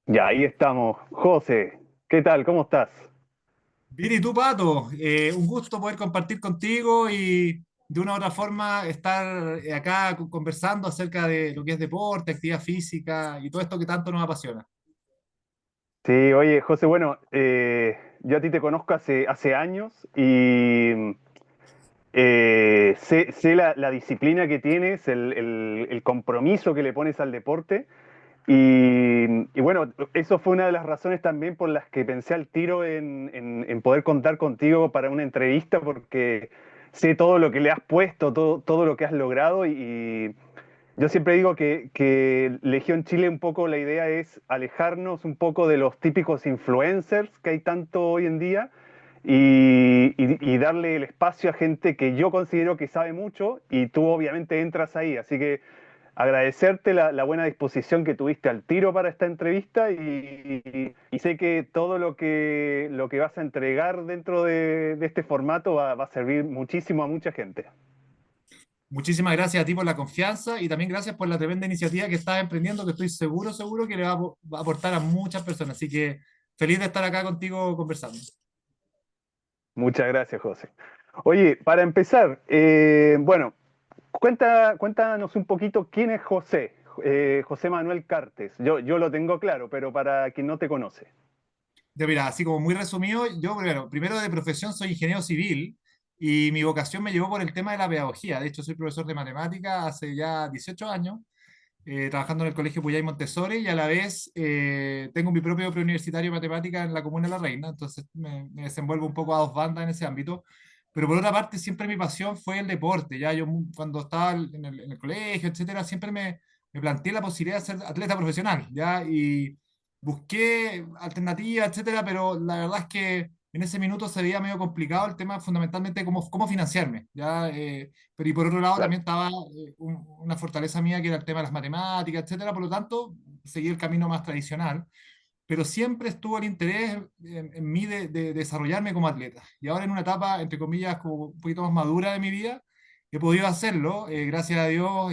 Ya, ahí estamos. José, ¿qué tal? ¿Cómo estás? Bien, ¿y tú, Pato? Un gusto poder compartir contigo y de una u otra forma estar acá conversando acerca de lo que es deporte, actividad física y todo esto que tanto nos apasiona. Sí, oye, José, bueno, yo a ti te conozco hace años y sé la disciplina que tienes, el compromiso que le pones al deporte y bueno, eso fue una de las razones también por las que pensé al tiro en poder contar contigo para una entrevista porque sé todo lo que le has puesto, todo lo que has logrado y yo siempre digo que Legión Chile un poco la idea es alejarnos un poco de los típicos influencers que hay tanto hoy en día y darle el espacio a gente que yo considero que sabe mucho y tú obviamente entras ahí. Así que agradecerte la buena disposición que tuviste al tiro para esta entrevista y sé que todo lo que vas a entregar dentro de este formato va a servir muchísimo a mucha gente. Muchísimas gracias a ti por la confianza y también gracias por la tremenda iniciativa que estás emprendiendo, que estoy seguro que le va a aportar a muchas personas. Así que feliz de estar acá contigo conversando. Muchas gracias, José. Oye, para empezar, bueno, cuéntanos un poquito quién es José, José Manuel Cartes. Yo lo tengo claro, pero para quien no te conoce. Ya mira, así como muy resumido, yo primero de profesión soy ingeniero civil y mi vocación me llevó por el tema de la pedagogía. De hecho, soy profesor de matemática hace ya 18 años, trabajando en el Colegio Puyay Montessori y a la vez tengo mi propio preuniversitario de matemática en la Comuna de La Reina, entonces me desenvuelvo un poco a dos bandas en ese ámbito. Pero por otra parte, siempre mi pasión fue el deporte. Ya yo cuando estaba en el colegio, etcétera, siempre me planteé la posibilidad de ser atleta profesional, ¿ya? Y busqué alternativas, etcétera, pero la verdad es que en ese minuto se veía medio complicado el tema fundamentalmente de cómo financiarme, ¿ya? Pero y por otro lado Claro, también estaba una fortaleza mía que era el tema de las matemáticas, etcétera, por lo tanto seguí el camino más tradicional, pero siempre estuvo el interés en mí de desarrollarme como atleta. Y ahora en una etapa, entre comillas, como un poquito más madura de mi vida, he podido hacerlo, gracias a Dios,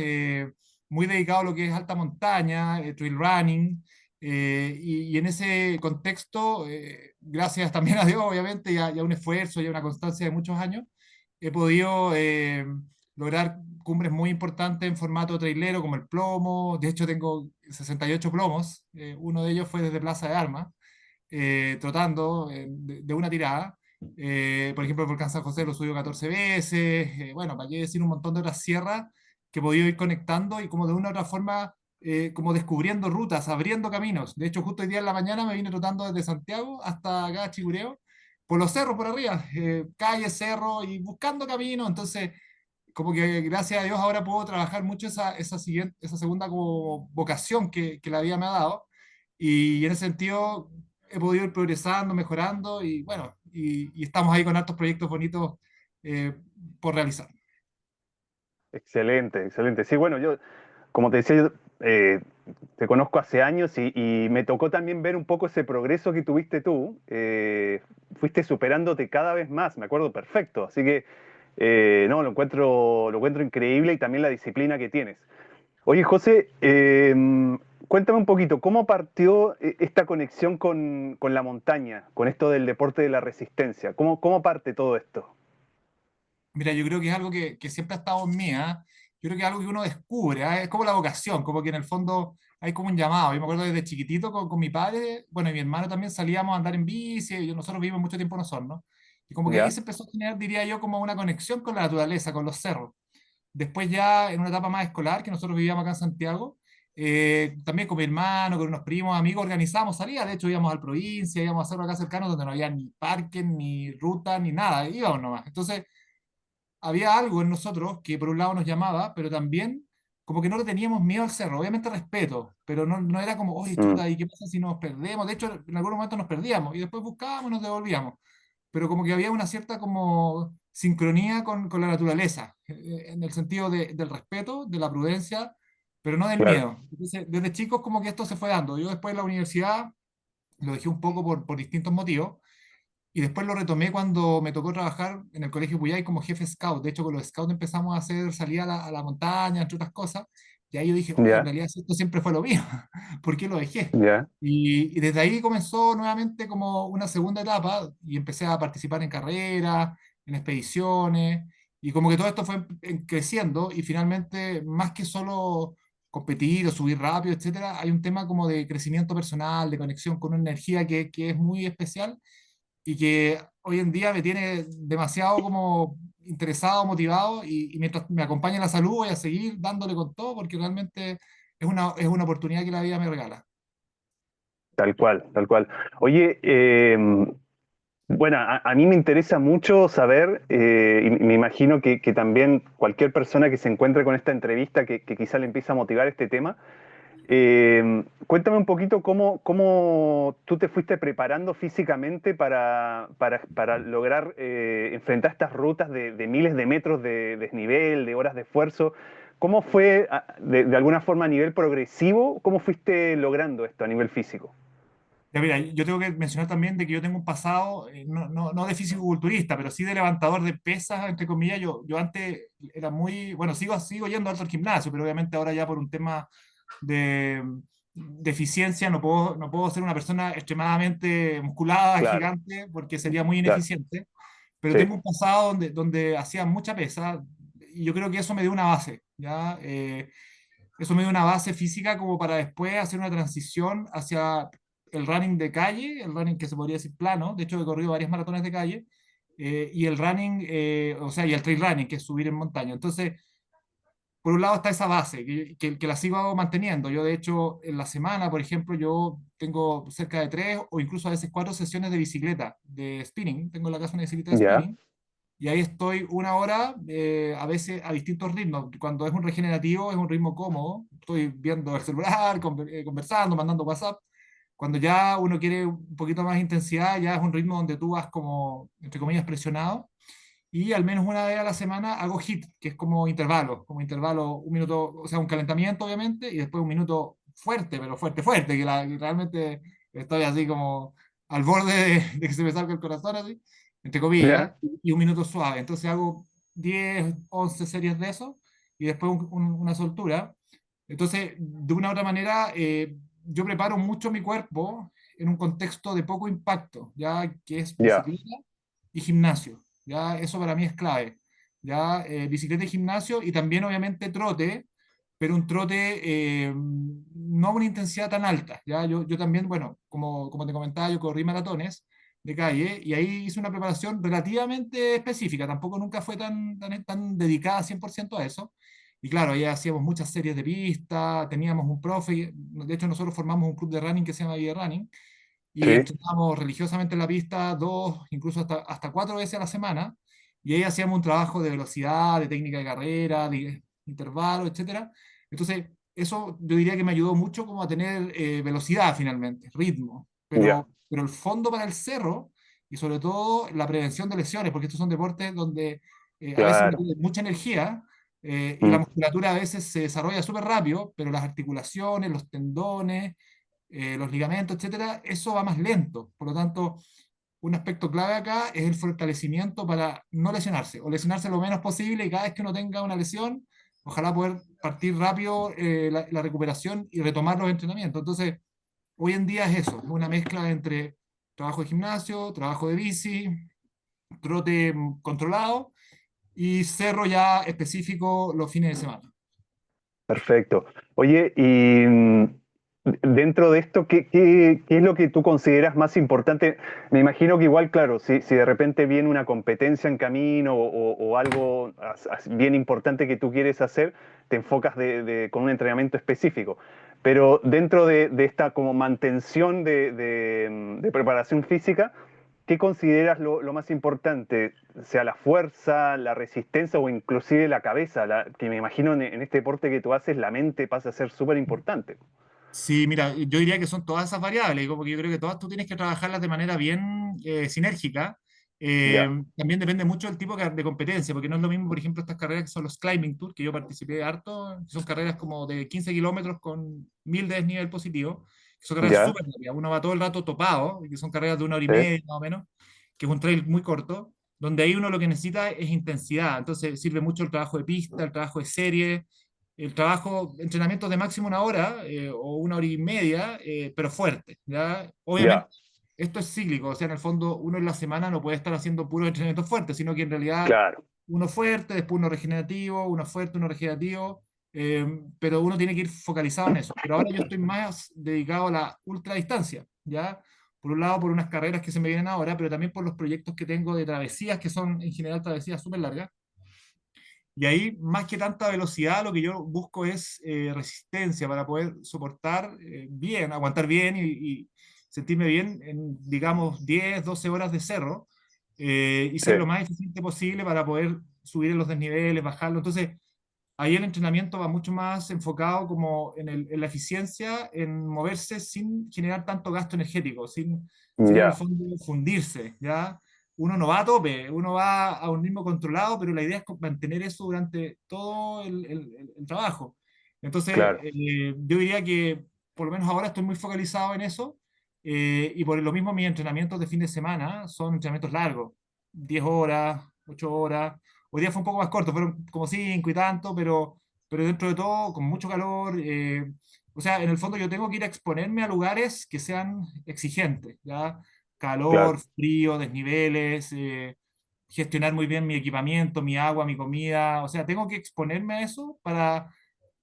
muy dedicado a lo que es alta montaña, trail running, y en ese contexto, gracias también a Dios, obviamente, y a un esfuerzo y a una constancia de muchos años, he podido lograr cumbres muy importantes en formato trailero, como el plomo. De hecho, tengo 68 plomos. Uno de ellos fue desde Plaza de Armas, trotando de una tirada. Por ejemplo, el volcán San José lo subió 14 veces. Bueno, para qué decir un montón de otras sierras que he podido ir conectando y como de una u otra forma, como descubriendo rutas, abriendo caminos. De hecho, justo hoy día en la mañana me vine trotando desde Santiago hasta acá a Chicureo, por los cerros por arriba, calle, cerro y buscando caminos. Entonces, como que gracias a Dios ahora puedo trabajar mucho esa segunda como vocación que la vida me ha dado. Y en ese sentido he podido ir progresando, mejorando y bueno, y estamos ahí con hartos proyectos bonitos eh, por realizar. excelente, excelente. Sí, bueno, yo, como te decía, yo, te conozco hace años y me tocó también ver un poco ese progreso que tuviste tú. Fuiste superándote cada vez más, me acuerdo perfecto. Así que, no, lo encuentro increíble y también la disciplina que tienes. Oye, José, cuéntame un poquito, ¿cómo partió esta conexión con la montaña, con esto del deporte de la resistencia? ¿Cómo parte todo esto? Mira, yo creo que es algo que siempre ha estado en mí, ¿ah? Yo creo que es algo que uno descubre, ¿ah? Es como la vocación, como que en el fondo hay como un llamado. Yo me acuerdo desde chiquitito con mi padre, bueno, y mi hermano también salíamos a andar en bici, y nosotros vivimos mucho tiempo en Osorno, y como que ahí ¿Ya? se empezó a generar, diría yo, como una conexión con la naturaleza, con los cerros. Después ya en una etapa más escolar, que nosotros vivíamos acá en Santiago, también con mi hermano, con unos primos, amigos, organizábamos salidas. De hecho, íbamos al provincia, íbamos a hacerlo acá cercanos donde no había ni parque, ni ruta, ni nada, íbamos nomás. Entonces, había algo en nosotros que por un lado nos llamaba, pero también como que no le teníamos miedo al cerro, obviamente respeto, pero no era como, oye, Mm, chuta, ¿y qué pasa si nos perdemos? De hecho, en algún momento nos perdíamos y después buscábamos y nos devolvíamos, pero como que había una cierta como sincronía con la naturaleza, en el sentido del respeto, de la prudencia, pero no del claro. miedo. Entonces, desde chicos como que esto se fue dando. Yo después de la universidad lo dejé un poco por distintos motivos, y después lo retomé cuando me tocó trabajar en el Colegio Puyay como jefe scout. De hecho, con los scouts empezamos a hacer salida a la montaña, entre otras cosas. Y ahí yo dije, oye, en ya, realidad esto siempre fue lo mío, ¿por qué lo dejé? ya, Y desde ahí comenzó nuevamente como una segunda etapa y empecé a participar en carreras, en expediciones, y como que todo esto fue creciendo y finalmente, más que solo competir o subir rápido, etcétera, hay un tema como de crecimiento personal, de conexión con una energía que es muy especial y que hoy en día me tiene demasiado como interesado, motivado y mientras me acompaña la salud voy a seguir dándole con todo porque realmente es una oportunidad que la vida me regala. tal cual, tal cual. Oye, bueno, a mí me interesa mucho saber, y me imagino que también cualquier persona que se encuentre con esta entrevista que quizá le empieza a motivar este tema, cuéntame un poquito cómo tú te fuiste preparando físicamente para lograr enfrentar estas rutas de miles de metros de desnivel, de horas de esfuerzo. ¿Cómo fue, de alguna forma, a nivel progresivo, cómo fuiste logrando esto a nivel físico? Ya mira, yo tengo que mencionar también de que yo tengo un pasado, no de físico-culturista, pero sí de levantador de pesas, entre comillas. Yo antes era muy, bueno, sigo yendo alto al gimnasio, pero obviamente ahora ya por un tema de, de eficiencia no puedo ser una persona extremadamente musculada, Claro, gigante, porque sería muy claro, ineficiente. Pero sí, tengo un pasado donde hacía mucha pesa y yo creo que eso me dio una base, ¿ya? Eso me dio una base física como para después hacer una transición hacia el running de calle, el running que se podría decir plano. De hecho, he corrido varias maratones de calle. Y el running, o sea, y el trail running, que es subir en montaña. Entonces, por un lado está esa base, que la sigo manteniendo. Yo, de hecho, en la semana, por ejemplo, yo tengo cerca de 3 o incluso a veces 4 sesiones de bicicleta, de spinning. Tengo en la casa una bicicleta de ya, spinning. Y ahí estoy una hora, a veces a distintos ritmos. Cuando es un regenerativo, es un ritmo cómodo. Estoy viendo el celular, conversando, mandando WhatsApp. Cuando ya uno quiere un poquito más intensidad, ya es un ritmo donde tú vas como, entre comillas, presionado. Y al menos una vez a la semana hago HIIT, que es como intervalo, un minuto, o sea, un calentamiento, obviamente, y después un minuto fuerte, pero fuerte, fuerte, que realmente estoy así como al borde de que se me salga el corazón, así, entre comillas, ya, y un minuto suave. Entonces hago 10 11 series de eso, y después una soltura. Entonces, de una u otra manera, yo preparo mucho mi cuerpo en un contexto de poco impacto, ya que es ya, bicicleta y gimnasio. Ya eso para mí es clave. Ya bicicleta y gimnasio y también obviamente trote, pero un trote no a una intensidad tan alta. Ya yo también, bueno, como te comentaba, yo corrí maratones de calle y ahí hice una preparación relativamente específica. Tampoco nunca fue tan dedicada 100% a eso. Y claro, ahí hacíamos muchas series de pista, teníamos un profe, de hecho nosotros formamos un club de running que se llama Vida Running, y sí, entrenábamos religiosamente en la pista 2, incluso hasta 4 veces a la semana, y ahí hacíamos un trabajo de velocidad, de técnica de carrera, de intervalo, etcétera. Entonces, eso yo diría que me ayudó mucho como a tener velocidad finalmente, ritmo, ya, pero el fondo para el cerro y sobre todo la prevención de lesiones, porque estos son deportes donde a veces uno claro, tiene mucha energía y la mm, musculatura a veces se desarrolla súper rápido, pero las articulaciones, los tendones, los ligamentos, etcétera, eso va más lento. Por lo tanto, un aspecto clave acá es el fortalecimiento para no lesionarse o lesionarse lo menos posible y cada vez que uno tenga una lesión, ojalá poder partir rápido la recuperación y retomar los entrenamientos. Entonces, hoy en día es eso, es una mezcla entre trabajo de gimnasio, trabajo de bici, trote controlado y cerro ya específico los fines de semana. perfecto. Oye, y dentro de esto, ¿qué es lo que tú consideras más importante? Me imagino que igual, claro, si de repente viene una competencia en camino o algo bien importante que tú quieres hacer, te enfocas con un entrenamiento específico. Pero dentro de esta como mantención de preparación física, ¿qué consideras lo más importante? Sea la fuerza, la resistencia o inclusive la cabeza, que me imagino en este deporte que tú haces, la mente pasa a ser súper importante. Sí, mira, yo diría que son todas esas variables, porque yo creo que todas tú tienes que trabajarlas de manera bien sinérgica. Ya, También depende mucho del tipo de competencia, porque no es lo mismo, por ejemplo, estas carreras que son los Climbing Tour, que yo participé harto, que son carreras como de 15 kilómetros con 1000 de desnivel positivo, que son carreras ya, súper rápidas, uno va todo el rato topado, y que son carreras de una hora y sí, media más o menos, que es un trail muy corto, donde ahí uno lo que necesita es intensidad, entonces sirve mucho el trabajo de pista, el trabajo de serie, el trabajo, entrenamientos de máximo una hora o una hora y media, pero fuerte, ¿ya? Obviamente, Ya, esto es cíclico, o sea, en el fondo uno en la semana no puede estar haciendo puros entrenamientos fuertes, sino que en realidad claro, uno fuerte, después uno regenerativo, uno fuerte, uno regenerativo, pero uno tiene que ir focalizado en eso. Pero ahora yo estoy más dedicado a la ultradistancia, ¿ya? Por un lado, por unas carreras que se me vienen ahora, pero también por los proyectos que tengo de travesías, que son en general travesías súper largas. Y ahí, más que tanta velocidad, lo que yo busco es resistencia para poder soportar bien, aguantar bien y sentirme bien en, digamos, 10 12 horas de cerro y sí, ser lo más eficiente posible para poder subir en los desniveles, bajarlo. Entonces, ahí el entrenamiento va mucho más enfocado como en la eficiencia, en moverse sin generar tanto gasto energético, sin en el ya, fondo fundirse, ¿ya? Uno no va a tope, uno va a un ritmo controlado, pero la idea es mantener eso durante todo el trabajo. Entonces, claro, yo diría que por lo menos ahora estoy muy focalizado en eso y por lo mismo mis entrenamientos de fin de semana son entrenamientos largos, 10 horas, 8 horas. Hoy día fue un poco más corto, fueron como 5 y tanto, pero dentro de todo, con mucho calor. O sea, en el fondo yo tengo que ir a exponerme a lugares que sean exigentes, ¿ya? claro, Calor, frío, desniveles, gestionar muy bien mi equipamiento, mi agua, mi comida. O sea, tengo que exponerme a eso para,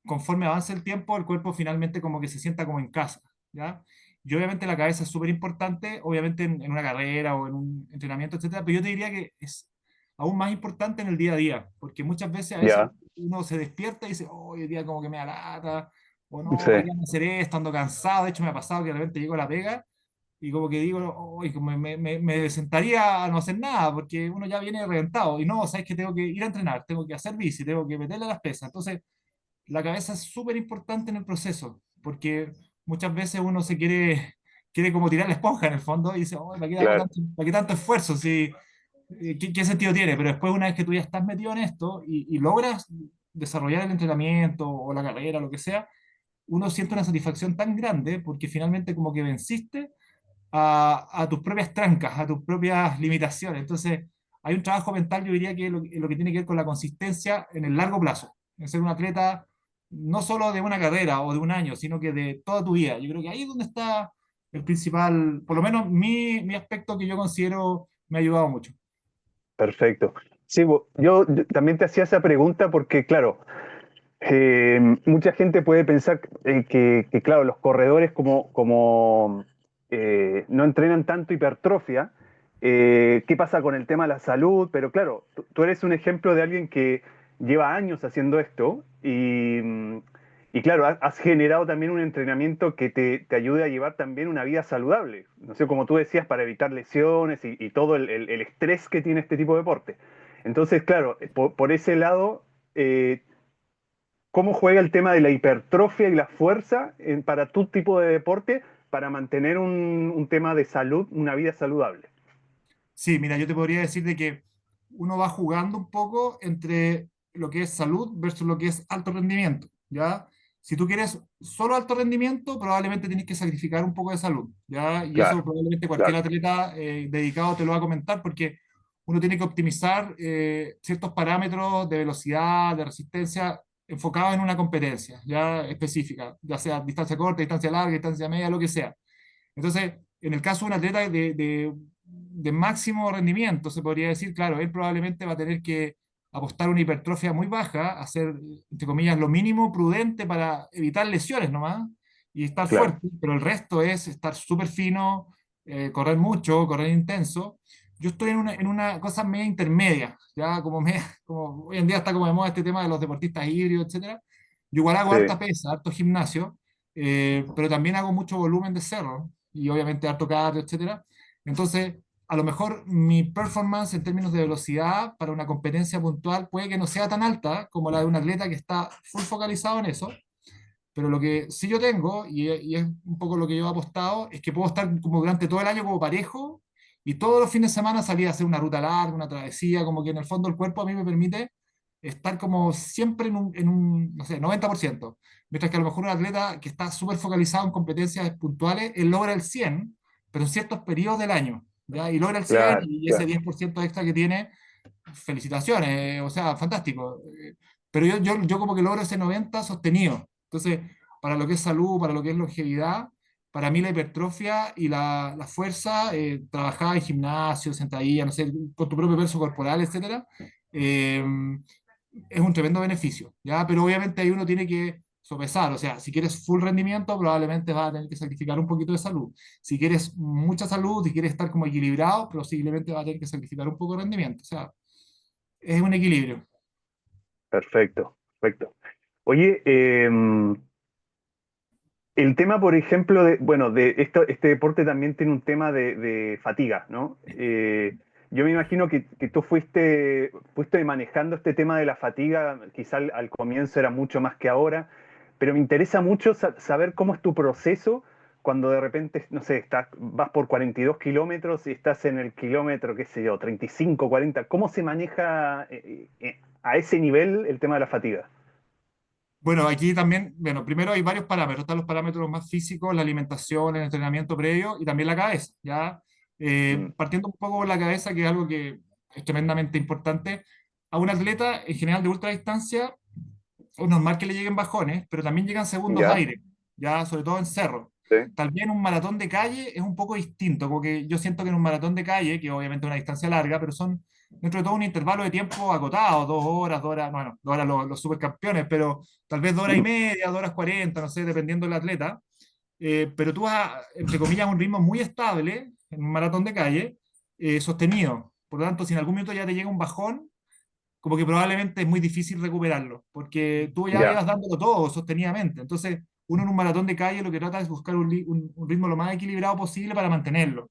conforme avance el tiempo, el cuerpo finalmente como que se sienta como en casa, ¿ya? Y obviamente la cabeza es súper importante, obviamente en una carrera o en un entrenamiento, etcétera, pero yo te diría que es aún más importante en el día a día, porque muchas veces a veces ya, uno se despierta y dice, oh, hoy día como que me da lata, o sí, no, qué ganas de hacer esto, ando cansado, de hecho me ha pasado que de repente llego a la pega y como que digo, oh, y como me sentaría a no hacer nada, porque uno ya viene reventado, y no, sabes que tengo que ir a entrenar, tengo que hacer bici, tengo que meterle a las pesas, entonces la cabeza es súper importante en el proceso, porque muchas veces uno quiere como tirar la esponja en el fondo y dice, oh, claro, para qué tanto esfuerzo? Si, ¿qué sentido tiene? Pero después una vez que tú ya estás metido en esto y logras desarrollar el entrenamiento o la carrera, lo que sea, uno siente una satisfacción tan grande porque finalmente como que venciste a tus propias trancas, a tus propias limitaciones. Entonces, hay un trabajo mental, yo diría que lo que tiene que ver con la consistencia en el largo plazo, en ser un atleta no solo de una carrera o de un año, sino que de toda tu vida. Yo creo que ahí es donde está el principal, por lo menos mi aspecto que yo considero me ha ayudado mucho. perfecto. Sí, yo también te hacía esa pregunta porque, claro, mucha gente puede pensar que, claro, los corredores como no entrenan tanto hipertrofia, ¿qué pasa con el tema de la salud? Pero claro, tú eres un ejemplo de alguien que lleva años haciendo esto y claro, has generado también un entrenamiento que te ayude a llevar también una vida saludable. No sé, como tú decías, para evitar lesiones y todo el estrés que tiene este tipo de deporte. Entonces, claro, por ese lado, cómo juega el tema de la hipertrofia y la fuerza para tu tipo de deporte para mantener un tema de salud, una vida saludable. Sí, mira, yo te podría decir de que uno va jugando un poco entre lo que es salud versus lo que es alto rendimiento, ¿ya? Si tú quieres solo alto rendimiento, probablemente tienes que sacrificar un poco de salud, ¿ya? Y eso Claro, probablemente cualquier claro, atleta dedicado te lo va a comentar porque uno tiene que optimizar ciertos parámetros de velocidad, de resistencia, enfocados en una competencia, ¿ya? Específica, ya sea distancia corta, distancia larga, distancia media, lo que sea. Entonces, en el caso de un atleta de máximo rendimiento, se podría decir, claro, él probablemente va a tener que apostar una hipertrofia muy baja, hacer, entre comillas, lo mínimo prudente para evitar lesiones nomás y estar claro. fuerte, pero el resto es estar súper fino, correr mucho, correr intenso. Yo estoy en una cosa media intermedia, ya como hoy en día está como de moda este tema de los deportistas híbridos, etcétera. Yo igual hago Sí, harta pesa, harto gimnasio, pero también hago mucho volumen de cerro y obviamente harto cardio, etcétera. Entonces, a lo mejor mi performance en términos de velocidad para una competencia puntual puede que no sea tan alta como la de un atleta que está full focalizado en eso, pero lo que sí yo tengo, y es un poco lo que yo he apostado, es que puedo estar como durante todo el año como parejo y todos los fines de semana salir a hacer una ruta larga, una travesía, como que en el fondo el cuerpo a mí me permite estar como siempre no sé, 90%. Mientras que a lo mejor un atleta que está súper focalizado en competencias puntuales, él logra el 100, pero en ciertos periodos del año, ¿ya? Y logra el 100 claro, y ese claro. 10% extra que tiene, felicitaciones, o sea, fantástico. pero yo como que logro ese 90 sostenido. Entonces, para lo que es salud, para lo que es longevidad, para mí la hipertrofia y la fuerza, trabajar en gimnasio, sentadilla, no sé, con tu propio peso corporal, etcétera, eh, es un tremendo beneficio, ¿ya? Pero obviamente ahí uno tiene que sopesar, o sea, si quieres full rendimiento, probablemente vas a tener que sacrificar un poquito de salud. Si quieres mucha salud y quieres estar como equilibrado, posiblemente vas a tener que sacrificar un poco de rendimiento. O sea, es un equilibrio. Perfecto, perfecto. Oye, el tema, por ejemplo, bueno, este deporte también tiene un tema de fatiga, ¿no? Yo me imagino que tú fuiste manejando este tema de la fatiga, quizá al comienzo era mucho más que ahora, pero me interesa mucho saber cómo es tu proceso cuando de repente, no sé, vas por 42 kilómetros y estás en el kilómetro, qué sé yo, 35, 40. ¿Cómo se maneja a ese nivel el tema de la fatiga? Bueno, aquí también, bueno, primero hay varios parámetros. Están los parámetros más físicos, la alimentación, el entrenamiento previo y también la cabeza, ¿ya? Mm, Partiendo un poco por la cabeza, que es algo que es tremendamente importante, a un atleta en general de ultra distancia es normal que le lleguen bajones, pero también llegan segundos ¿ya? aire, ya sobre todo en cerro. Sí. Tal vez en un maratón de calle es un poco distinto, porque yo siento que en un maratón de calle, que obviamente es una distancia larga, pero son dentro de todo un intervalo de tiempo acotado, 2 horas, bueno, 2 horas los supercampeones, pero tal vez 2 horas y media, 2 horas 40, no sé, dependiendo del atleta. Pero tú vas, entre comillas, a un ritmo muy estable en un maratón de calle, sostenido. Por lo tanto, si en algún momento ya te llega un bajón, como que probablemente es muy difícil recuperarlo, porque tú ya Ya, ibas dándolo todo sostenidamente. Entonces, uno en un maratón de calle lo que trata es buscar un ritmo lo más equilibrado posible para mantenerlo.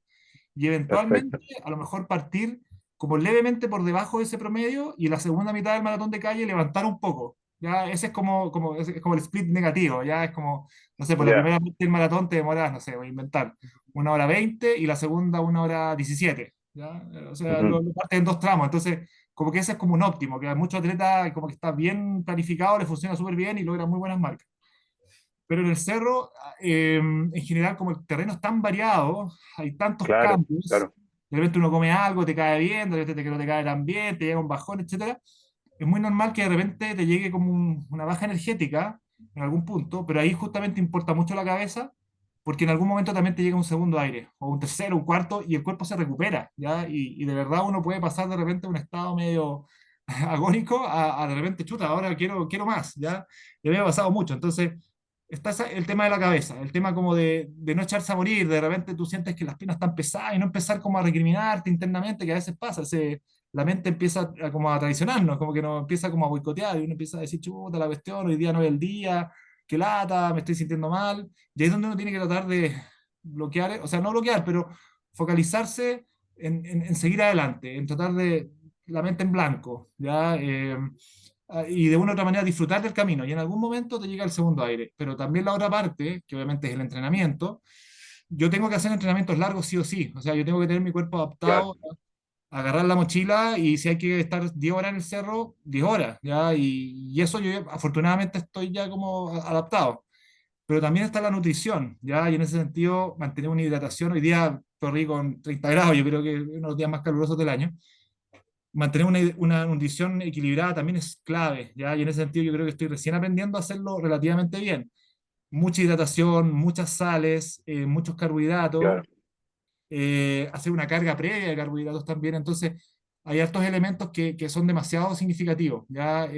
Y eventualmente, perfecto. a lo mejor partir como levemente por debajo de ese promedio y en la segunda mitad del maratón de calle levantar un poco. Ya, ese es como el split negativo. Ya es como, no sé, por la Ya. primera parte del maratón te demoras, no sé, voy a inventar, 1 hora 20 y la segunda 1 hora 17. ¿Ya? O sea, Ujú. lo partes en dos tramos. Entonces, como que ese es como un óptimo, que a muchos atletas como que está bien planificado, le funciona súper bien y logra muy buenas marcas. Pero en el cerro, en general, como el terreno es tan variado, hay tantos Claro, cambios, claro. de repente uno come algo, te cae bien, de repente que no te cae tan bien, te llega un bajón, etcétera. Es muy normal que de repente te llegue como una baja energética en algún punto, pero ahí justamente importa mucho la cabeza, porque en algún momento también te llega un segundo aire, o un tercero, un cuarto, y el cuerpo se recupera, ¿ya? Y de verdad uno puede pasar de repente a un estado medio agónico a de repente, chuta, ahora quiero más, ¿ya? Y me ha pasado mucho, entonces está el tema de la cabeza, el tema como de no echarse a morir, de repente tú sientes que las piernas están pesadas y no empezar como a recriminarte internamente, que a veces pasa, la mente empieza como a traicionarnos, como que nos empieza como a boicotear y uno empieza a decir, chuta, la cuestión, hoy día no es el día, qué lata, me estoy sintiendo mal, y ahí es donde uno tiene que tratar de bloquear, o sea, no bloquear, pero focalizarse en seguir adelante, en tratar de la mente en blanco, ¿ya? Y de una u otra manera disfrutar del camino. Y en algún momento te llega el segundo aire. Pero también la otra parte, que obviamente es el entrenamiento, yo tengo que hacer entrenamientos largos sí o sí. O sea, yo tengo que tener mi cuerpo Claro. adaptado a agarrar la mochila y si hay que estar 10 horas en el cerro, 10 horas, ¿ya? Y eso yo afortunadamente estoy ya como adaptado. Pero también está la nutrición, ¿ya? Y en ese sentido, mantener una hidratación. Hoy día corrí con 30 grados, yo creo que es uno de los días más calurosos del año. Mantener una nutrición equilibrada también es clave, ¿ya? Y en ese sentido yo creo que estoy recién aprendiendo a hacerlo relativamente bien. Mucha hidratación, muchas sales, muchos carbohidratos, Claro. hacer una carga previa de carbohidratos también. Entonces, hay hartos elementos que son demasiado significativos, ¿ya?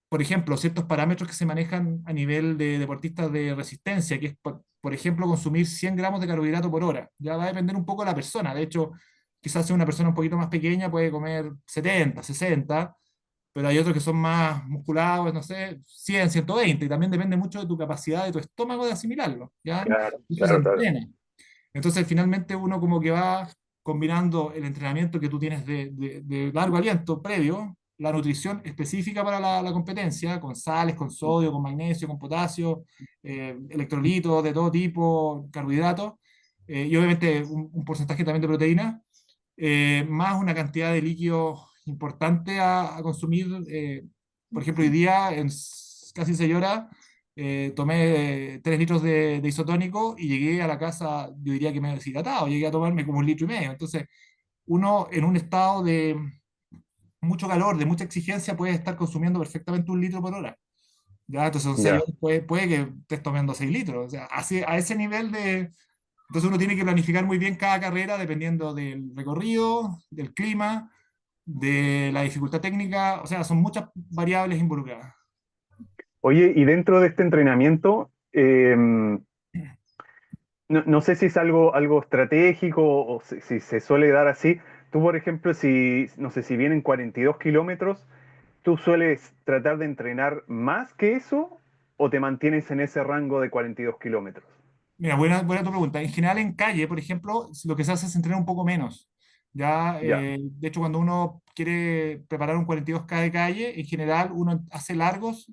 Por ejemplo, ciertos parámetros que se manejan a nivel de deportistas de resistencia, que es, por ejemplo, consumir 100 gramos de carbohidrato por hora. Ya va a depender un poco de la persona. De hecho, quizás si una persona un poquito más pequeña puede comer 70, 60, pero hay otros que son más musculados, no sé, 100, 120, y también depende mucho de tu capacidad de tu estómago de asimilarlo, ¿ya? Claro, Eso se claro, claro. entrena. Entonces, finalmente uno como que va combinando el entrenamiento que tú tienes de largo aliento previo, la nutrición específica para la competencia, con sales, con sodio, con magnesio, con potasio, electrolitos de todo tipo, carbohidratos, y obviamente un porcentaje también de proteína, más una cantidad de líquido importante a consumir. Por ejemplo, hoy día, en casi 6 horas, tomé 3 litros de isotónico y llegué a la casa, yo diría que medio deshidratado, llegué a tomarme como 1,5 litros. Entonces, uno en un estado mucho calor, de mucha exigencia, puedes estar consumiendo perfectamente 1 litro por hora. Ya, entonces son 6 Ya. horas, puede que estés tomando 6 litros. O sea, así, a ese nivel de... Entonces uno tiene que planificar muy bien cada carrera dependiendo del recorrido, del clima, de la dificultad técnica. O sea, son muchas variables involucradas. Oye, y dentro de este entrenamiento, no sé si es algo estratégico o si se suele dar así. Tú, por ejemplo, si, no sé, si vienen 42 kilómetros, ¿tú sueles tratar de entrenar más que eso o te mantienes en ese rango de 42 kilómetros? Mira, buena tu pregunta. En general, en calle, por ejemplo, lo que se hace es entrenar un poco menos. Ya, Ya. de hecho, cuando uno quiere preparar un 42K de calle, en general uno hace largos,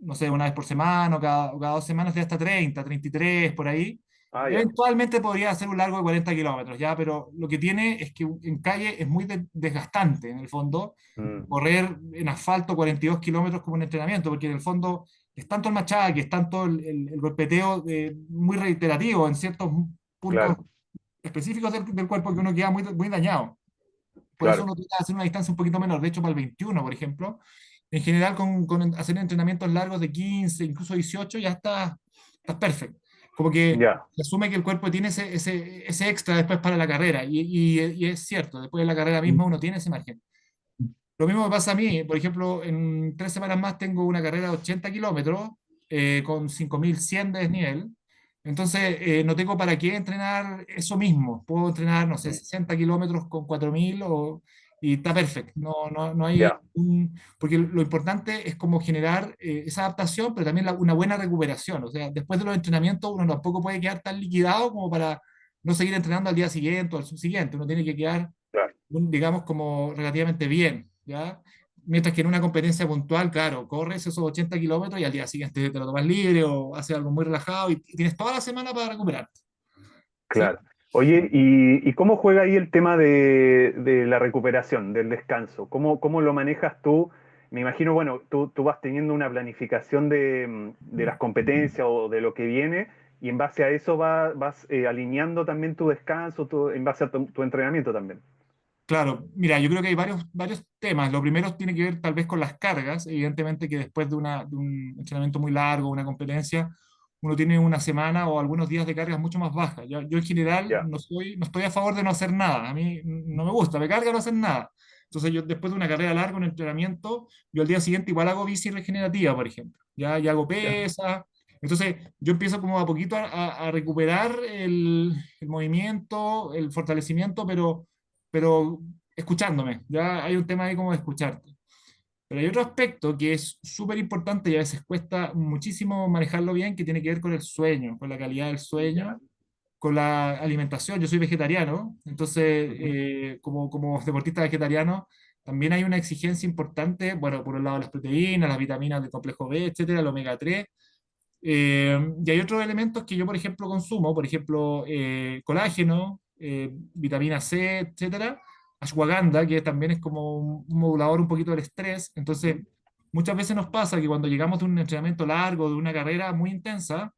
no sé, una vez por semana o cada 2 semanas, ya hasta 33 por ahí. Ah, ya. Eventualmente podría hacer un largo de 40 kilómetros, ya, pero lo que tiene es que en calle es muy desgastante, en el fondo, Mm, correr en asfalto 42 kilómetros como un entrenamiento, porque en el fondo es tanto el machaque, es tanto el golpeteo muy reiterativo en ciertos puntos claro, específicos del cuerpo que uno queda muy dañado. Por eso claro, uno trata de hacer una distancia un poquito menor. De hecho, para el 21, por ejemplo, en general con hacer entrenamientos largos de 15, incluso 18, ya estás perfecto. Como que ya. se asume que el cuerpo tiene ese extra después para la carrera. Y es cierto, después de la carrera misma uno tiene ese margen. Lo mismo me pasa a mí. Por ejemplo, en 3 semanas más tengo una carrera de 80 kilómetros con 5100 de desnivel. Entonces, no tengo para qué entrenar eso mismo. Puedo entrenar, no sé, Mm, 60 kilómetros con 4000 y está perfecto. No hay ya, porque lo importante es como generar esa adaptación, pero también una buena recuperación. O sea, después de los entrenamientos uno tampoco puede quedar tan liquidado como para no seguir entrenando al día siguiente o al subsiguiente. Uno tiene que quedar claro. digamos, como relativamente bien, ¿ya? Mientras que en una competencia puntual, claro, corres esos 80 kilómetros y al día siguiente te lo tomas libre o haces algo muy relajado y tienes toda la semana para recuperarte, ¿sí? Claro. Oye, ¿y cómo juega ahí el tema de la recuperación, del descanso? ¿Cómo lo manejas tú? Me imagino, bueno, tú vas teniendo una planificación de las competencias o de lo que viene, y en base a eso vas alineando también tu descanso, en base a tu entrenamiento también. Claro, mira, yo creo que hay varios temas. Lo primero tiene que ver tal vez con las cargas. Evidentemente que después de un entrenamiento muy largo, una competencia, uno tiene una semana o algunos días de cargas mucho más bajas. Yo en general Ya, no estoy a favor de no hacer nada. A mí no me gusta, me carga no hacer nada. Entonces yo después de una carrera larga, un entrenamiento, yo al día siguiente igual hago bici regenerativa, por ejemplo. Ya hago ya, pesa. Entonces yo empiezo como a poquito a recuperar el movimiento, el fortalecimiento, pero escuchándome. Ya hay un tema ahí como de escucharte. Pero hay otro aspecto que es súper importante y a veces cuesta muchísimo manejarlo bien, que tiene que ver con el sueño, con la calidad del ya. sueño, con la alimentación. Yo soy vegetariano, entonces Ujú. como deportista vegetariano también hay una exigencia importante, bueno, por un lado las proteínas, las vitaminas del complejo B, etcétera, el omega 3. Y hay otros elementos que yo, por ejemplo, consumo, por ejemplo, colágeno, vitamina C, etcétera, ashwagandha, que también es como un modulador un poquito del estrés. Entonces, muchas veces nos pasa que cuando llegamos de un entrenamiento largo, de una carrera muy intensa,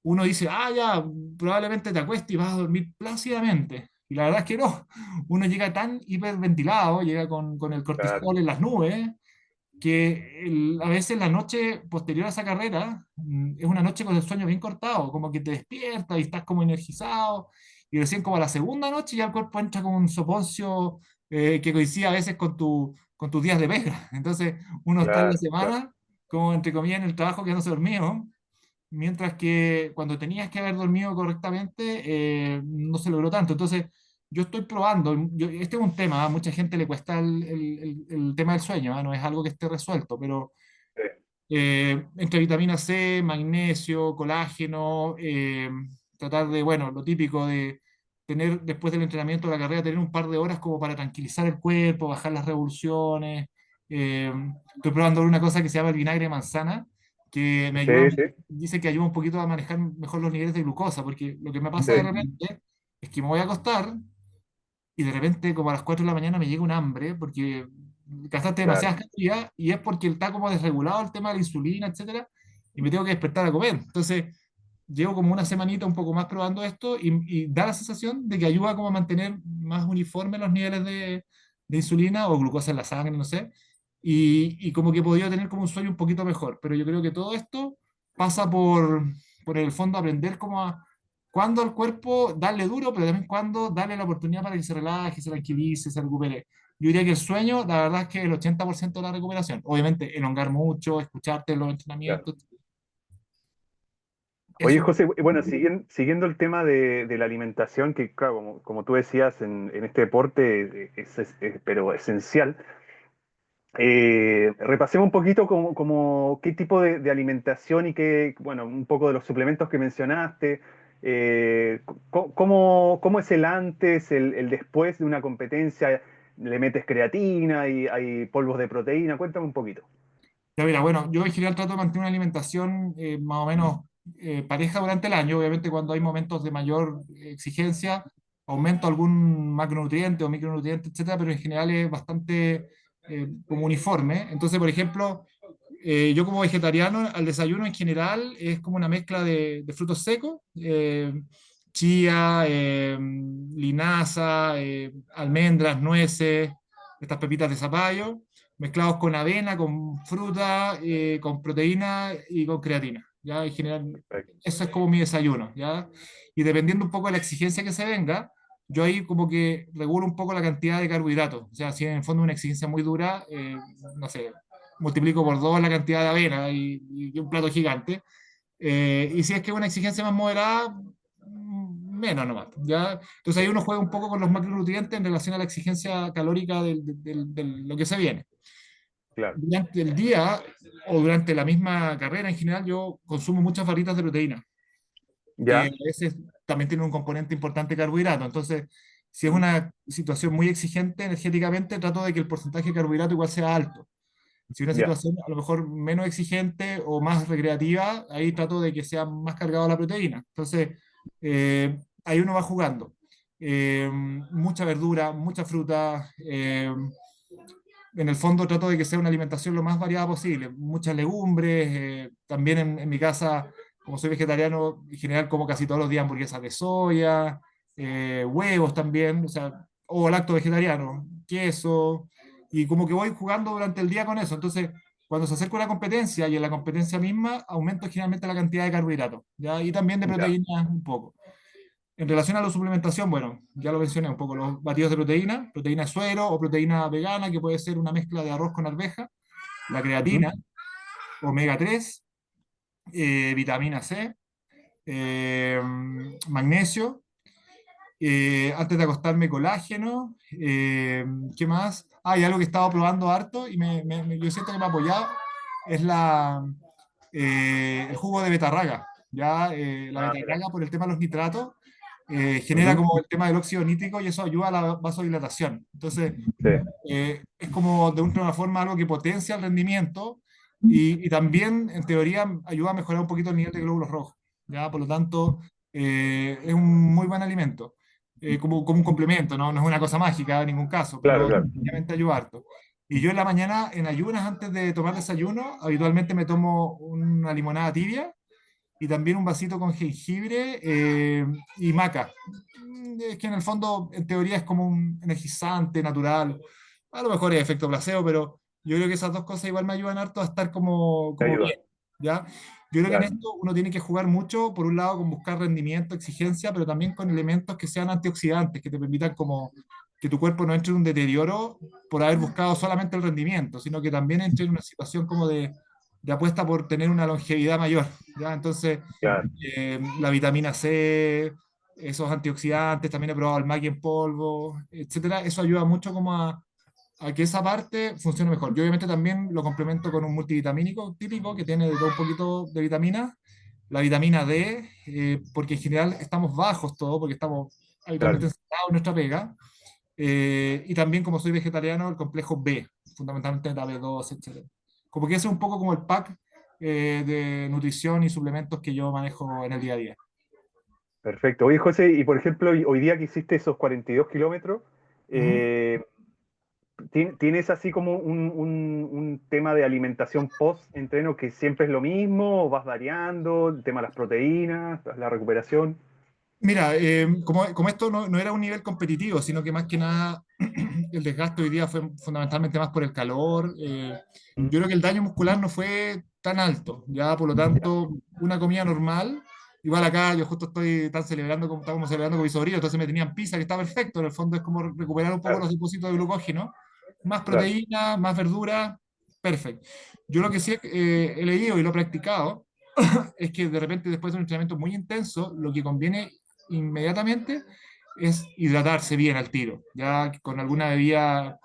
uno dice, ah, ya, probablemente te acuestes y vas a dormir plácidamente. Y la verdad es que no. Uno llega tan hiperventilado, llega con el Claro, cortisol en las nubes, que a veces la noche posterior a esa carrera es una noche con el sueño bien cortado, como que te despiertas y estás como energizado, y recién como a la segunda noche ya el cuerpo entra como un soponcio que coincide a veces con tus días de pega. Entonces uno está en la claro, claro, semana, como entre comillas, en el trabajo quedándose dormido, mientras que cuando tenías que haber dormido correctamente, no se logró tanto. Entonces, yo estoy probando, este es un tema, a mucha gente le cuesta el tema del sueño, no es algo que esté resuelto, pero sí, entre vitamina C, magnesio, colágeno, tratar de, bueno, lo típico de tener después del entrenamiento de la carrera, tener un par de horas como para tranquilizar el cuerpo, bajar las revoluciones. eh, Estoy probando una cosa que se llama el vinagre de manzana, que me ayuda, sí, sí, dice que ayuda un poquito a manejar mejor los niveles de glucosa, porque lo que me pasa de sí, repente es que me voy a acostar y de repente como a las 4 de la mañana me llega un hambre porque gastaste claro, demasiadas calorías y es porque está como desregulado el tema de la insulina, etcétera, y me tengo que despertar a comer. Entonces, llevo como una semanita un poco más probando esto y da la sensación de que ayuda como a mantener más uniformes los niveles de insulina o glucosa en la sangre, no sé, y como que podía tener como un sueño un poquito mejor. Pero yo creo que todo esto pasa por el fondo aprender cómo cuándo al cuerpo darle duro, pero también cuándo darle la oportunidad para que se relaje, se tranquilice, se recupere. Yo diría que el sueño, la verdad es que el 80% de la recuperación. Obviamente, elongar mucho, escucharte en los Claro. entrenamientos. Oye, Eso, José, bueno, siguiendo el tema de la alimentación, que claro, como tú decías, en este deporte pero esencial, repasemos un poquito como qué tipo de alimentación y qué, bueno, un poco de los suplementos que mencionaste, cómo es el antes, el después de una competencia, le metes creatina y hay polvos de proteína, cuéntame un poquito. ya mira, bueno, yo en general trato de mantener una alimentación más o menos pareja durante el año. Obviamente, cuando hay momentos de mayor exigencia, aumento algún macronutriente o micronutriente, etcétera, pero en general es bastante como uniforme. Entonces, por ejemplo, yo como vegetariano, al desayuno en general es como una mezcla de frutos secos, chía, linaza, almendras, nueces, estas pepitas de zapallo, mezclados con avena, con fruta, con proteína y con creatina. ¿Ya? En general, Perfecto. eso es como mi desayuno. ¿Ya? Y dependiendo un poco de la exigencia que se venga, yo ahí como que regulo un poco la cantidad de carbohidratos. O sea, si en el fondo una exigencia muy dura, no sé, multiplico por dos la cantidad de avena y un plato gigante. Y si es que una exigencia más moderada, menos nomás. ¿Ya? Entonces ahí uno juega un poco con los macronutrientes en relación a la exigencia calórica de lo que se viene. Claro. Durante el día o durante la misma carrera en general, yo consumo muchas barritas de proteína, que ¿Ya? a veces también tiene un componente importante de carbohidrato. Entonces, si es ¿Mm? una situación muy exigente energéticamente, trato de que el porcentaje de carbohidrato igual sea alto. Si una Ya. situación a lo mejor menos exigente o más recreativa, ahí trato de que sea más cargado la proteína. Entonces, ahí uno va jugando. Mucha verdura, mucha fruta. En el fondo trato de que sea una alimentación lo más variada posible. Muchas legumbres. También en mi casa, como soy vegetariano, en general como casi todos los días hamburguesas de soya, huevos también, o sea, o lacto vegetariano, queso y como que voy jugando durante el día con eso. Entonces, cuando se acerca una competencia y en la competencia misma, aumento generalmente la cantidad de carbohidratos, ¿ya? Y también de Ya. proteínas un poco. En relación a la suplementación, bueno, ya lo mencioné un poco, los batidos de proteína, proteína de suero o proteína vegana, que puede ser una mezcla de arroz con arveja, la Ujú. creatina, omega 3, vitamina C, eh, magnesio, antes de acostarme colágeno, ¿qué más? Ah, y algo que he estado probando harto y yo siento que me ha apoyado, es el jugo de betarraga. Ya, la Ah, mira. betarraga por el tema de los nitratos genera Ujú. como el tema del óxido nítrico y eso ayuda a la vasodilatación. Entonces, Sí, es como de una forma algo que potencia el rendimiento y también, en teoría, ayuda a mejorar un poquito el nivel de glóbulos rojos. ¿Ya? Por lo tanto, es un muy buen alimento, como un complemento, ¿no? No es una cosa mágica en ningún caso, claro, pero claro. obviamente ayuda harto. Y yo en la mañana, en ayunas, antes de tomar desayuno, habitualmente me tomo una limonada tibia y también un vasito con jengibre y maca. Es que en el fondo, en teoría, es como un energizante natural. A lo mejor es efecto placebo, pero yo creo que esas dos cosas igual me ayudan harto a estar Te como bien, ayuda. ¿ya? Yo creo que en Claro, esto uno tiene que jugar mucho, por un lado, con buscar rendimiento, exigencia, pero también con elementos que sean antioxidantes, que te permitan como que tu cuerpo no entre en un deterioro por haber buscado solamente el rendimiento, sino que también entre en una situación como de apuesta por tener una longevidad mayor, ¿ya? Entonces, claro, la vitamina C, esos antioxidantes, también he probado el Maggi en polvo, etcétera. Eso ayuda mucho como a que esa parte funcione mejor. Yo obviamente también lo complemento con un multivitamínico típico que tiene de todo un poquito de vitamina, la vitamina D, porque en general estamos bajos todos, porque estamos habitualmente claro. encerrados en nuestra pega. Y también como soy vegetariano, el complejo B, fundamentalmente la B2, etcétera. Como que ese es un poco como el pack de nutrición y suplementos que yo manejo en el día a día. Perfecto. Oye, José, y por ejemplo, hoy día que hiciste esos 42 kilómetros, Ujú. eh, ¿tienes así como un tema de alimentación post-entreno que siempre es lo mismo o vas variando? El tema de las proteínas, la recuperación. Mira, como esto no era un nivel competitivo, sino que más que nada el desgaste hoy día fue fundamentalmente más por el calor. ¿Mm? Yo creo que el daño muscular no fue tan alto, ya por lo Ya, tanto, una comida normal. Igual acá yo justo estoy tan celebrando como estábamos celebrando con mi sobrino, entonces me tenían pizza que está perfecto. En el fondo es como recuperar un poco claro, los depósitos de glucógeno, más claro. proteína, más verdura, perfecto. Yo lo que sí he leído y lo he practicado es que de repente después de un entrenamiento muy intenso, lo que conviene inmediatamente es hidratarse bien al tiro, ya con alguna bebida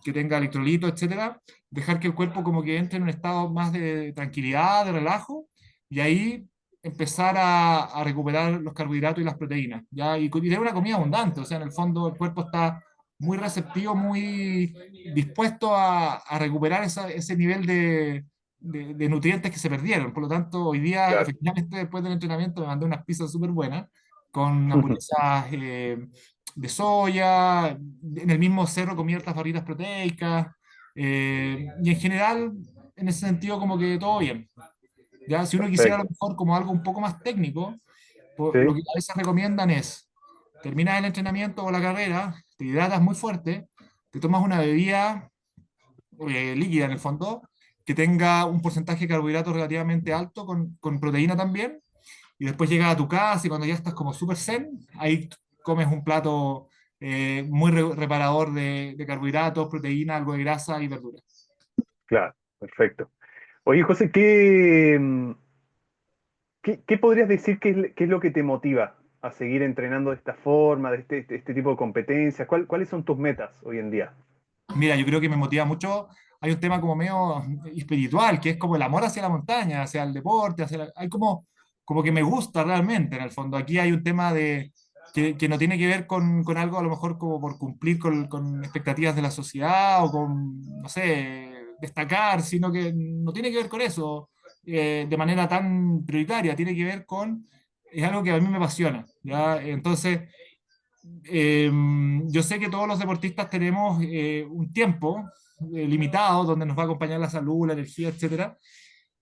que tenga electrolitos, etcétera, dejar que el cuerpo como que entre en un estado más de tranquilidad, de relajo, y ahí empezar a recuperar los carbohidratos y las proteínas, ¿ya? Y tener una comida abundante, o sea, en el fondo el cuerpo está muy receptivo, muy dispuesto a recuperar ese nivel de nutrientes que se perdieron. Por lo tanto, hoy día, Claro. efectivamente, después del entrenamiento, me mandé unas pizzas súper buenas con hamburguesas de soya, en el mismo cerro comí hartas barritas proteicas, y en general, en ese sentido, como que todo bien. Ya, si uno quisiera a lo Perfecto. mejor como algo un poco más técnico, pues, lo Sí, que a veces recomiendan es, terminas el entrenamiento o la carrera, te hidratas muy fuerte, te tomas una bebida líquida en el fondo, que tenga un porcentaje de carbohidratos relativamente alto, con proteína también, y después llegas a tu casa y cuando ya estás como súper zen, ahí comes un plato muy reparador de carbohidratos, proteína, algo de grasa y verdura. claro, perfecto. Oye, José, ¿qué podrías decir qué es lo que te motiva a seguir entrenando de esta forma, de este tipo de competencias? ¿Cuáles son tus metas hoy en día? Mira, yo creo que me motiva mucho. Hay un tema como medio espiritual, que es como el amor hacia la montaña, hacia el deporte, hay como que me gusta realmente en el fondo. Aquí hay un tema que no tiene que ver con algo a lo mejor como por cumplir con expectativas de la sociedad o con, no sé, destacar, sino que no tiene que ver con eso de manera tan prioritaria, tiene que ver es algo que a mí me apasiona, ¿ya? Entonces eh, yo sé que todos los deportistas tenemos un tiempo limitado donde nos va a acompañar la salud, la energía, etcétera.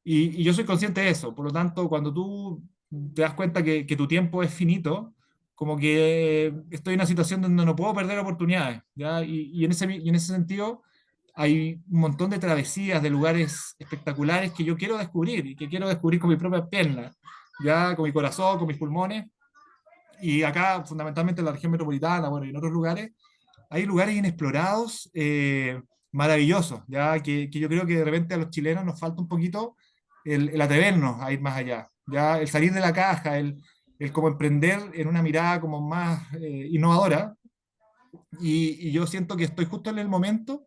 Y yo soy consciente de eso. Por lo tanto, cuando tú te das cuenta que tu tiempo es finito, como que estoy en una situación donde no puedo perder oportunidades, ¿ya? Y en ese sentido, hay un montón de travesías, de lugares espectaculares que yo quiero descubrir y que quiero descubrir con mis propias piernas, ya con mi corazón, con mis pulmones. Y acá, fundamentalmente en la región metropolitana, bueno, y en otros lugares, hay lugares inexplorados maravillosos, ya que yo creo que de repente a los chilenos nos falta un poquito el atrevernos a ir más allá, ya el salir de la caja, el como emprender en una mirada como más innovadora, y yo siento que estoy justo en el momento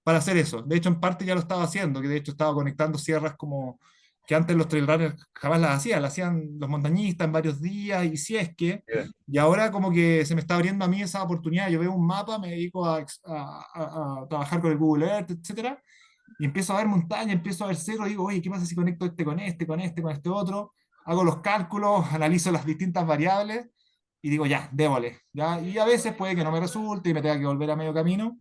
para hacer eso. De hecho, en parte ya lo estaba haciendo, que de hecho estaba conectando sierras como que antes los trail runners jamás las hacían los montañistas en varios días, y si es que, Bien. y ahora como que se me está abriendo a mí esa oportunidad, yo veo un mapa, me dedico a trabajar con el Google Earth, etcétera, y empiezo a ver montaña, empiezo a ver cerro, digo, oye, ¿qué pasa si conecto este con este, con este, con este otro? Hago los cálculos, analizo las distintas variables y digo, ya, démosle, ¿ya? Y a veces puede que no me resulte y me tenga que volver a medio camino,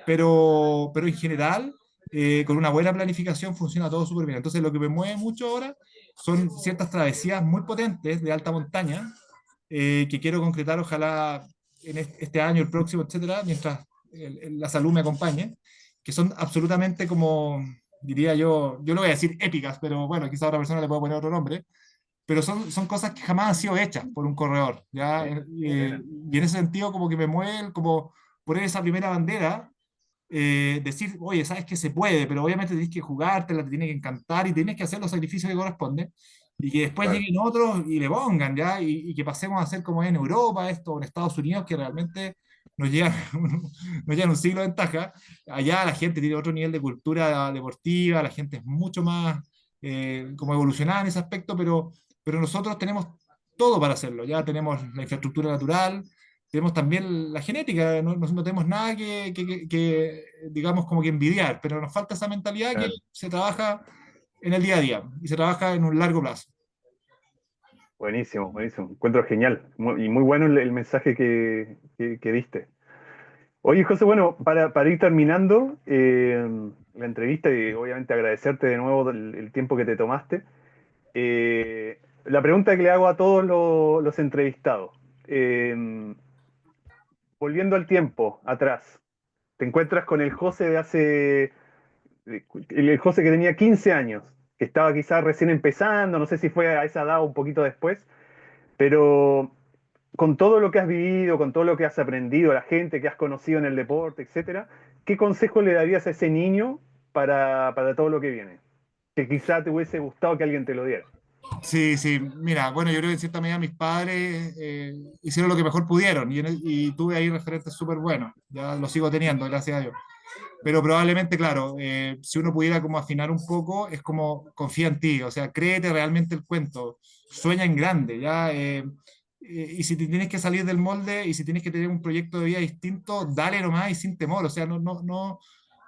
pero en general, con una buena planificación funciona todo súper bien. Entonces, lo que me mueve mucho ahora son ciertas travesías muy potentes de alta montaña que quiero concretar, ojalá en este año, el próximo, etcétera, mientras la salud me acompañe, que son absolutamente como, diría yo lo voy a decir épicas, pero bueno, quizá a otra persona le puedo poner otro nombre, pero son cosas que jamás han sido hechas por un corredor, ¿ya? Mira, Y en ese sentido como que me mueve como poner esa primera bandera, decir, oye, sabes que se puede, pero obviamente tienes que jugártela, te tiene que encantar y tienes que hacer los sacrificios que corresponden, y que después claro, lleguen otros y le pongan, ¿ya? Y que pasemos a hacer como es en Europa esto, o en Estados Unidos, que realmente nos llegan, nos llegan un siglo de ventaja. Allá la gente tiene otro nivel de cultura deportiva, la gente es mucho más como evolucionada en ese aspecto, pero nosotros tenemos todo para hacerlo, ya tenemos la infraestructura natural, tenemos también la genética, no tenemos nada digamos, como que envidiar, pero nos falta esa mentalidad que claro. se trabaja en el día a día y se trabaja en un largo plazo. Buenísimo, buenísimo. Encuentro genial. Y muy bueno el mensaje que diste. Oye, José, bueno, para ir terminando la entrevista y obviamente agradecerte de nuevo el tiempo que te tomaste. la pregunta que le hago a todos los entrevistados. Eh, Volviendo al tiempo, atrás, te encuentras con el José de hace, el José que tenía 15 años, que estaba quizás recién empezando, no sé si fue a esa edad o un poquito después, pero con todo lo que has vivido, con todo lo que has aprendido, la gente que has conocido en el deporte, etcétera, ¿qué consejo le darías a ese niño para todo lo que viene? Que quizá te hubiese gustado que alguien te lo diera. Sí, sí, mira, bueno, yo creo que en cierta medida mis padres hicieron lo que mejor pudieron y tuve ahí referentes súper buenos, ya lo sigo teniendo, gracias a Dios. Pero probablemente, claro, si uno pudiera como afinar un poco, es como confía en ti, o sea, créete realmente el cuento, sueña en grande, ¿ya? Y si te tienes que salir del molde y si tienes que tener un proyecto de vida distinto, dale nomás y sin temor, o sea, no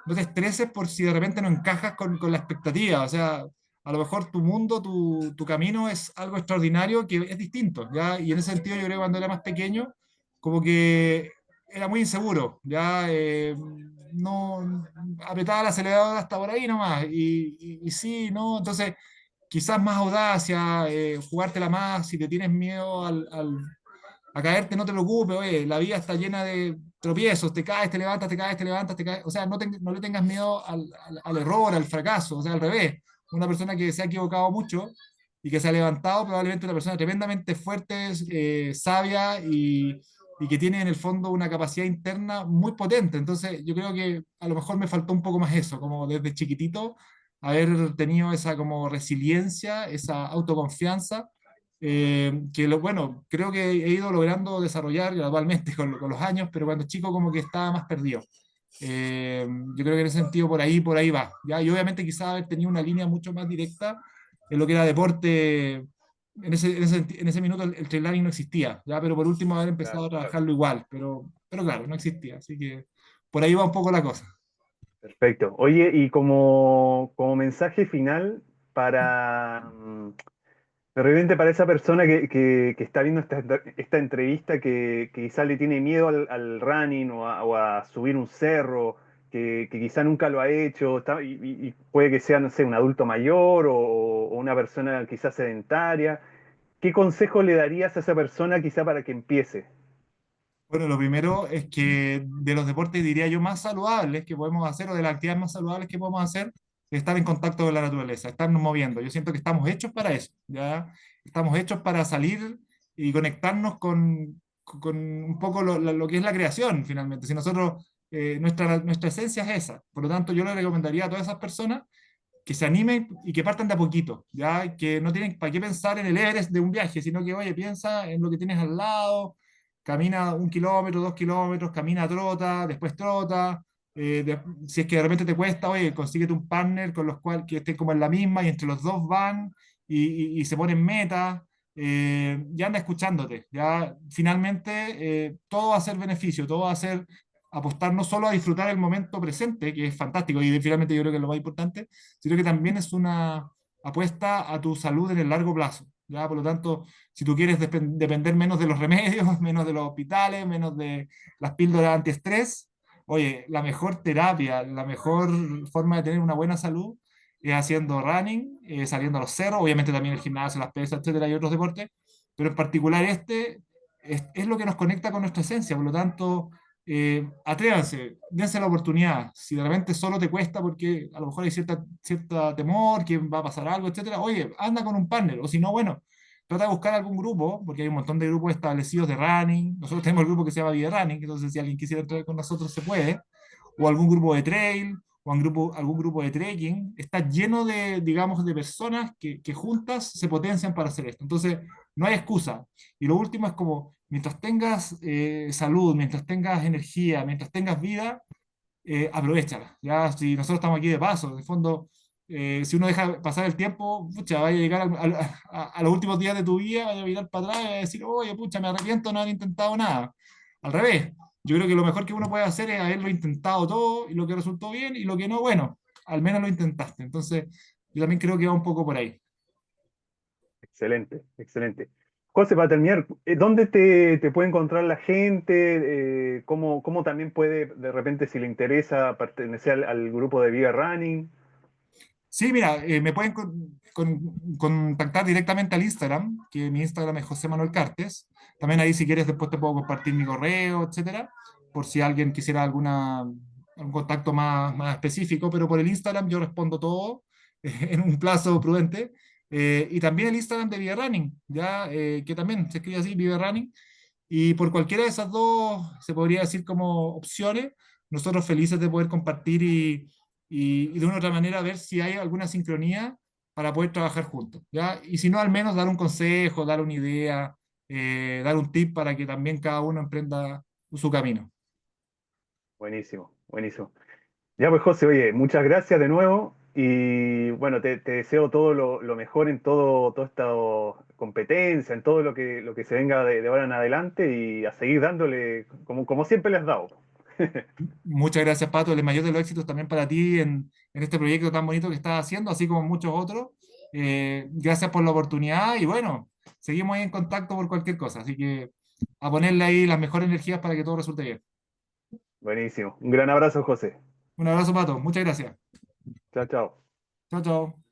te estreses por si de repente no encajas con la expectativa, o sea, a lo mejor tu mundo, tu camino es algo extraordinario que es distinto, ¿ya? Y en ese sentido yo creo que cuando era más pequeño, como que era muy inseguro, ¿ya? No apretaba el acelerador hasta por ahí nomás, y sí, ¿no? Entonces, quizás más audacia, jugártela más, si te tienes miedo a caerte, no te preocupes, oye, la vida está llena de tropiezos, te caes, te levantas, te caes, te levantas, te caes, o sea, no le tengas miedo al error, al fracaso, o sea, al revés, una persona que se ha equivocado mucho y que se ha levantado, probablemente una persona tremendamente fuerte, sabia y que tiene en el fondo una capacidad interna muy potente. Entonces, yo creo que a lo mejor me faltó un poco más eso, como desde chiquitito, haber tenido esa como resiliencia, esa autoconfianza, que bueno, creo que he ido logrando desarrollar gradualmente con los años, pero cuando chico como que estaba más perdido. Yo creo que en ese sentido por ahí va, ¿ya? Y obviamente quizás haber tenido una línea mucho más directa en lo que era deporte. En ese minuto el trail running no existía, ¿ya? Pero por último haber empezado Claro, a trabajarlo igual, pero claro, no existía. Así que por ahí va un poco la cosa. perfecto. Oye, y como mensaje final para, de repente para esa persona que está viendo esta entrevista que quizá le tiene miedo al running o a subir un cerro, que quizá nunca lo ha hecho, y puede que sea, no sé, un adulto mayor o una persona quizá sedentaria, ¿qué consejo le darías a esa persona quizá para que empiece? Bueno, lo primero es que de los deportes, diría yo, más saludables que podemos hacer, o de las actividades más saludables que podemos hacer, es estar en contacto con la naturaleza, estarnos moviendo. Yo siento que estamos hechos para eso, ¿ya? Estamos hechos para salir y conectarnos con un poco lo que es la creación, finalmente. Si nosotros, nuestra esencia es esa. Por lo tanto, yo le recomendaría a todas esas personas que se animen y que partan de a poquito, ¿ya? Que no tienen para qué pensar en el Everest de un viaje, sino que, oye, piensa en lo que tienes al lado, camina 1 kilómetro, 2 kilómetros, camina, trota, después trota. Si es que de repente te cuesta, oye, consíguete un partner con los cuales que estén como en la misma y entre los dos van y se ponen metas. Ya anda escuchándote, ya finalmente todo va a ser beneficio, todo va a ser apostar no solo a disfrutar el momento presente, que es fantástico y finalmente yo creo que es lo más importante, sino que también es una apuesta a tu salud en el largo plazo. ¿Ya? Por lo tanto, si tú quieres depender menos de los remedios, menos de los hospitales, menos de las píldoras antiestrés, oye, la mejor terapia, la mejor forma de tener una buena salud es haciendo running, saliendo a los cerros, obviamente también el gimnasio, las pesas, etcétera, y otros deportes, pero en particular este es lo que nos conecta con nuestra esencia. Por lo tanto, atrévanse, dense la oportunidad. Si de repente solo te cuesta porque a lo mejor hay cierta temor, que va a pasar algo, etcétera, oye, anda con un partner, o si no, bueno, trata de buscar algún grupo, porque hay un montón de grupos establecidos de running. Nosotros tenemos el grupo que se llama Vida Running, entonces si alguien quisiera entrar con nosotros se puede, o algún grupo de trail, o algún grupo de trekking. Está lleno de, digamos, de personas que juntas se potencian para hacer esto. Entonces, no hay excusa. Y lo último es como, mientras tengas salud, mientras tengas energía, mientras tengas vida, aprovechala. Ya, si nosotros estamos aquí de paso, de fondo, si uno deja pasar el tiempo, pucha, vaya a llegar a los últimos días de tu vida, vaya a mirar para atrás y vaya a decir, oye, pucha, me arrepiento de no haber intentado nada. Al revés, yo creo que lo mejor que uno puede hacer es haberlo intentado todo y lo que resultó bien y lo que no, bueno, al menos lo intentaste. Entonces, yo también creo que va un poco por ahí. Excelente, excelente. José, para terminar, ¿dónde te puede encontrar la gente? ¿Cómo también puede, de repente, si le interesa, pertenecer al grupo de Viva Running? Sí, mira, me pueden contactar directamente al Instagram, que mi Instagram es José Manuel Cartes. También ahí, si quieres, después te puedo compartir mi correo, etcétera, por si alguien quisiera algún contacto más específico, pero por el Instagram yo respondo todo en un plazo prudente. Y también el Instagram de Vive Running, ya, que también se escribe así, Vive Running. Y por cualquiera de esas dos, se podría decir como opciones, nosotros felices de poder compartir y de una u otra manera ver si hay alguna sincronía para poder trabajar juntos, ¿ya? Y si no, al menos dar un consejo, dar una idea, dar un tip para que también cada uno emprenda su camino. Buenísimo, buenísimo. Ya pues José, oye, muchas gracias de nuevo y bueno, te deseo todo lo mejor en toda esta competencia, en todo lo que se venga de ahora en adelante y a seguir dándole como siempre le has dado. Muchas gracias, Pato. El mayor de los éxitos también para ti en este proyecto tan bonito que estás haciendo, así como muchos otros. Gracias por la oportunidad y bueno, seguimos ahí en contacto por cualquier cosa. Así que a ponerle ahí las mejores energías para que todo resulte bien. Buenísimo. Un gran abrazo, José. Un abrazo, Pato. Muchas gracias. Chao, chao. Chao, chao.